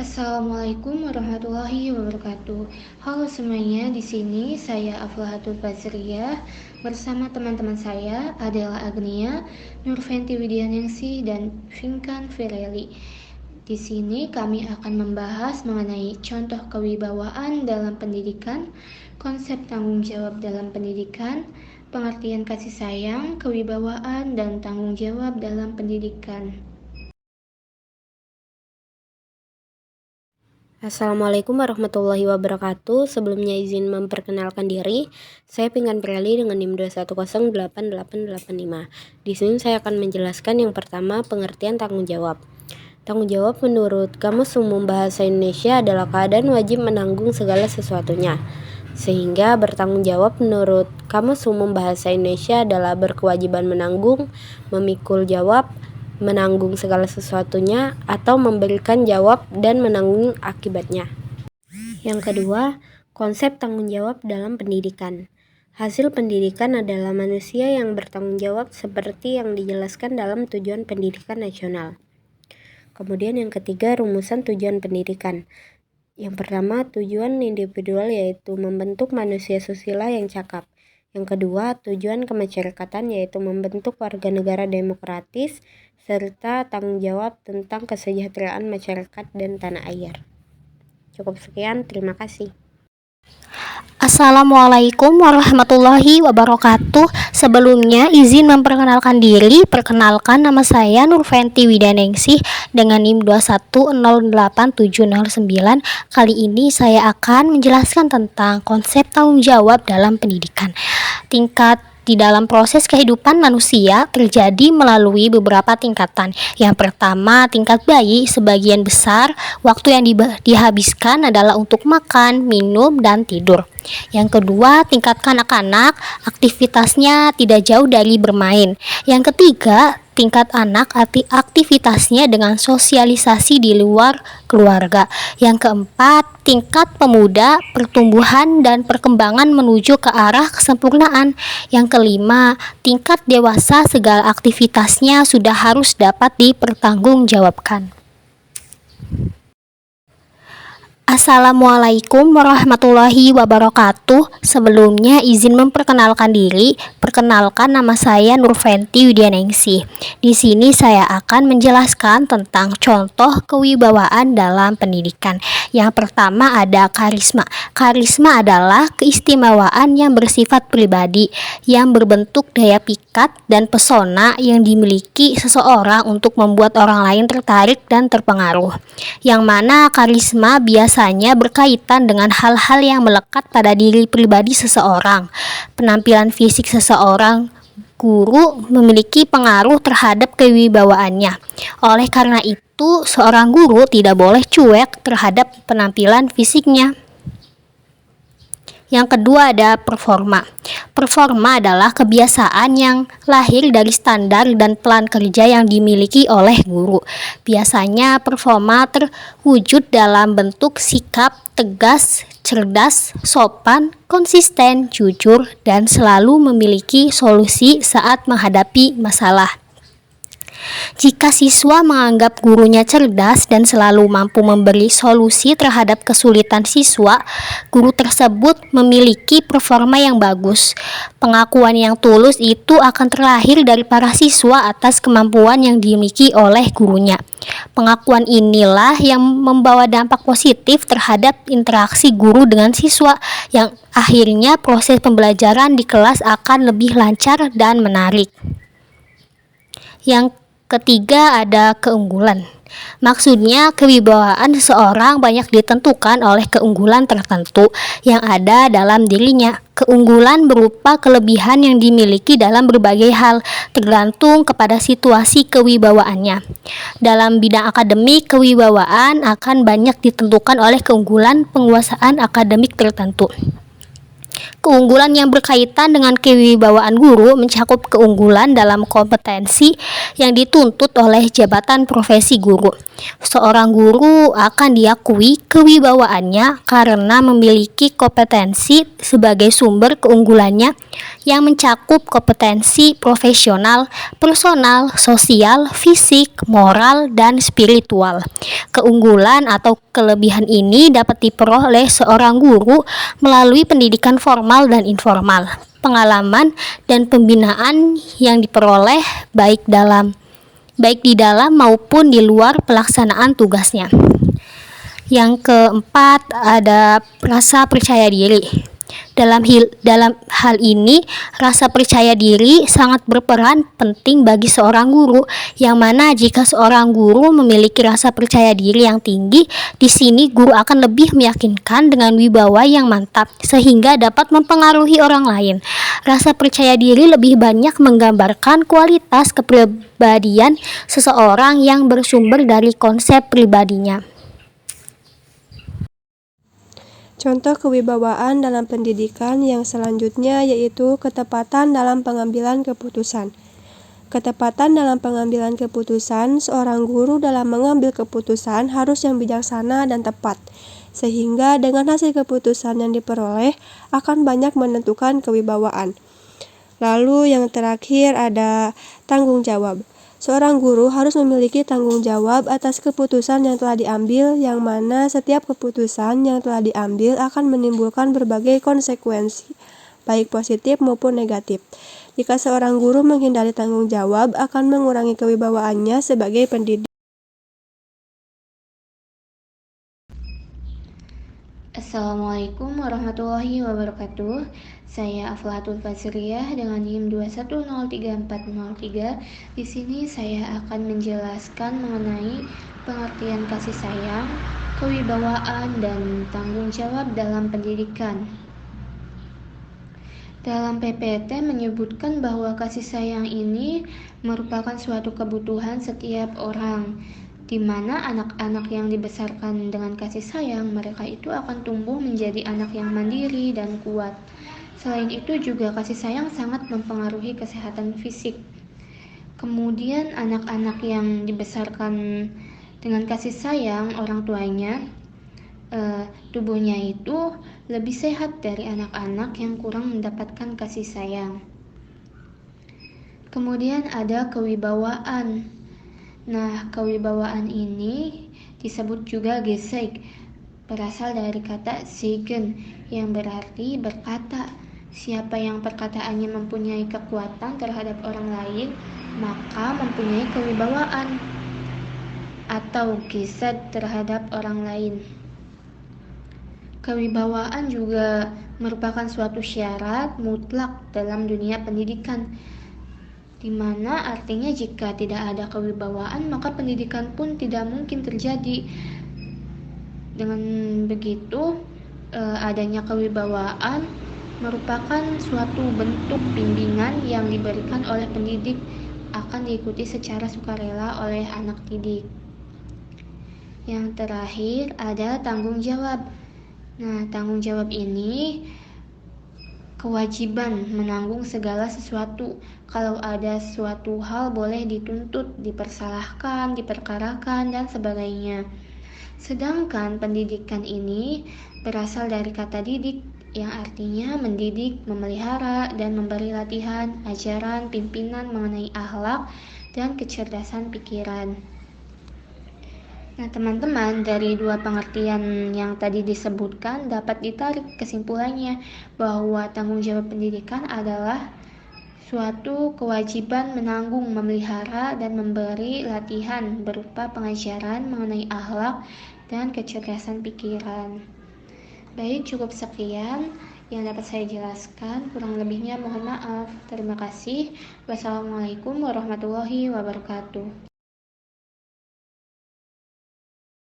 Assalamualaikum warahmatullahi wabarakatuh. Halo semuanya, di sini saya Aflahatul Bazriyah bersama teman-teman saya Adela Agnia, Nurfenti Widianingsih dan Finkan Fireli. Di sini kami akan membahas mengenai contoh kewibawaan dalam pendidikan, konsep tanggung jawab dalam pendidikan, pengertian kasih sayang, kewibawaan, dan tanggung jawab dalam pendidikan. Assalamualaikum warahmatullahi wabarakatuh. Sebelumnya izin memperkenalkan diri. Saya Pinkan Pireli dengan NIM 2108885. Di sini saya akan menjelaskan yang pertama pengertian tanggung jawab. Tanggung jawab menurut Kamus Umum Bahasa Indonesia adalah keadaan wajib menanggung segala sesuatunya. Sehingga bertanggung jawab menurut Kamus Umum Bahasa Indonesia adalah berkewajiban menanggung, memikul jawab, menanggung segala sesuatunya, atau memberikan jawab dan menanggung akibatnya. Yang kedua, konsep tanggung jawab dalam pendidikan. Hasil pendidikan adalah manusia yang bertanggung jawab seperti yang dijelaskan dalam tujuan pendidikan nasional. Kemudian yang ketiga, rumusan tujuan pendidikan. Yang pertama, tujuan individual yaitu membentuk manusia susila yang cakap. Yang kedua, tujuan kemasyarakatan yaitu membentuk warga negara demokratis serta tanggung jawab tentang kesejahteraan masyarakat dan tanah air. Cukup sekian, terima kasih. Assalamualaikum warahmatullahi wabarakatuh. Sebelumnya izin memperkenalkan diri. Perkenalkan, nama saya Nurfenti Widianingsih dengan NIM 2108709. Kali ini saya akan menjelaskan tentang konsep tanggung jawab dalam pendidikan. Di dalam proses kehidupan manusia terjadi melalui beberapa tingkatan. Yang pertama, tingkat bayi. Sebagian besar waktu yang dihabiskan adalah untuk makan, minum, dan tidur. Yang kedua, tingkat kanak-kanak. Aktivitasnya tidak jauh dari bermain. Yang ketiga, tingkat anak, aktivitasnya dengan sosialisasi di luar keluarga. Yang keempat, tingkat pemuda, pertumbuhan dan perkembangan menuju ke arah kesempurnaan. Yang kelima, tingkat dewasa, segala aktivitasnya sudah harus dapat dipertanggungjawabkan. Assalamualaikum warahmatullahi wabarakatuh. Sebelumnya izin memperkenalkan diri. Perkenalkan, nama saya Nurfenti Widianingsih. Di sini saya akan menjelaskan tentang contoh kewibawaan dalam pendidikan. Yang pertama ada karisma. Karisma adalah keistimewaan yang bersifat pribadi, yang berbentuk daya pikat dan pesona yang dimiliki seseorang untuk membuat orang lain tertarik dan terpengaruh. Yang mana karisma biasanya berkaitan dengan hal-hal yang melekat pada diri pribadi seseorang. Penampilan fisik seseorang guru memiliki pengaruh terhadap kewibawaannya. Oleh karena itu, seorang guru tidak boleh cuek terhadap penampilan fisiknya. Yang kedua ada performa. Performa adalah kebiasaan yang lahir dari standar dan plan kerja yang dimiliki oleh guru. Biasanya performa terwujud dalam bentuk sikap tegas, cerdas, sopan, konsisten, jujur, dan selalu memiliki solusi saat menghadapi masalah. Jika siswa menganggap gurunya cerdas dan selalu mampu memberi solusi terhadap kesulitan siswa, guru tersebut memiliki performa yang bagus. Pengakuan yang tulus itu akan terlahir dari para siswa atas kemampuan yang dimiliki oleh gurunya. Pengakuan inilah yang membawa dampak positif terhadap interaksi guru dengan siswa, yang akhirnya proses pembelajaran di kelas akan lebih lancar dan menarik. Yang ketiga ada keunggulan. Maksudnya kewibawaan seseorang banyak ditentukan oleh keunggulan tertentu yang ada dalam dirinya. Keunggulan berupa kelebihan yang dimiliki dalam berbagai hal, tergantung kepada situasi kewibawaannya. Dalam bidang akademik, kewibawaan akan banyak ditentukan oleh keunggulan penguasaan akademik tertentu. Keunggulan yang berkaitan dengan kewibawaan guru mencakup keunggulan dalam kompetensi yang dituntut oleh jabatan profesi guru. Seorang guru akan diakui kewibawaannya karena memiliki kompetensi sebagai sumber keunggulannya yang mencakup kompetensi profesional, personal, sosial, fisik, moral, dan spiritual. Keunggulan atau kelebihan ini dapat diperoleh seorang guru melalui pendidikan formal dan informal, pengalaman dan pembinaan yang diperoleh baik di dalam maupun di luar pelaksanaan tugasnya. Yang keempat, ada rasa percaya diri. Dalam hal ini, rasa percaya diri sangat berperan penting bagi seorang guru, yang mana jika seorang guru memiliki rasa percaya diri yang tinggi, di sini guru akan lebih meyakinkan dengan wibawa yang mantap, sehingga dapat mempengaruhi orang lain. Rasa percaya diri lebih banyak menggambarkan kualitas kepribadian seseorang yang bersumber dari konsep pribadinya. Contoh kewibawaan dalam pendidikan yang selanjutnya yaitu ketepatan dalam pengambilan keputusan. Ketepatan dalam pengambilan keputusan, seorang guru dalam mengambil keputusan harus yang bijaksana dan tepat, sehingga dengan hasil keputusan yang diperoleh akan banyak menentukan kewibawaan. Lalu yang terakhir ada tanggung jawab. Seorang guru harus memiliki tanggung jawab atas keputusan yang telah diambil, yang mana setiap keputusan yang telah diambil akan menimbulkan berbagai konsekuensi, baik positif maupun negatif. Jika seorang guru menghindari tanggung jawab, akan mengurangi kewibawaannya sebagai pendidik. Assalamualaikum warahmatullahi wabarakatuh. Saya Aflatul Fazriyah dengan NIM 2103403. Di sini saya akan menjelaskan mengenai pengertian kasih sayang, kewibawaan, dan tanggung jawab dalam pendidikan. Dalam PPT menyebutkan bahwa kasih sayang ini merupakan suatu kebutuhan setiap orang, di mana anak-anak yang dibesarkan dengan kasih sayang, mereka itu akan tumbuh menjadi anak yang mandiri dan kuat. Selain itu juga kasih sayang sangat mempengaruhi kesehatan fisik. Kemudian anak-anak yang dibesarkan dengan kasih sayang orang tuanya, tubuhnya itu lebih sehat dari anak-anak yang kurang mendapatkan kasih sayang. Kemudian ada kewibawaan. Nah, kewibawaan ini disebut juga Gesek, berasal dari kata Segen yang berarti berkata. Siapa yang perkataannya mempunyai kekuatan terhadap orang lain, maka mempunyai kewibawaan atau Gesek terhadap orang lain. Kewibawaan juga merupakan suatu syarat mutlak dalam dunia pendidikan, di mana artinya jika tidak ada kewibawaan maka pendidikan pun tidak mungkin terjadi. Dengan begitu, adanya kewibawaan merupakan suatu bentuk bimbingan yang diberikan oleh pendidik, akan diikuti secara sukarela oleh anak didik. Yang terakhir ada tanggung jawab. Nah, tanggung jawab ini kewajiban menanggung segala sesuatu. Kalau ada suatu hal boleh dituntut, dipersalahkan, diperkarakan, dan sebagainya. Sedangkan pendidikan ini berasal dari kata didik, yang artinya mendidik, memelihara, dan memberi latihan, ajaran, pimpinan mengenai akhlak dan kecerdasan pikiran. Nah, teman-teman, dari dua pengertian yang tadi disebutkan dapat ditarik kesimpulannya bahwa tanggung jawab pendidikan adalah suatu kewajiban menanggung, memelihara, dan memberi latihan berupa pengajaran mengenai akhlak dan kecerdasan pikiran. Baik, cukup sekian yang dapat saya jelaskan. Kurang lebihnya mohon maaf. Terima kasih. Wassalamualaikum warahmatullahi wabarakatuh.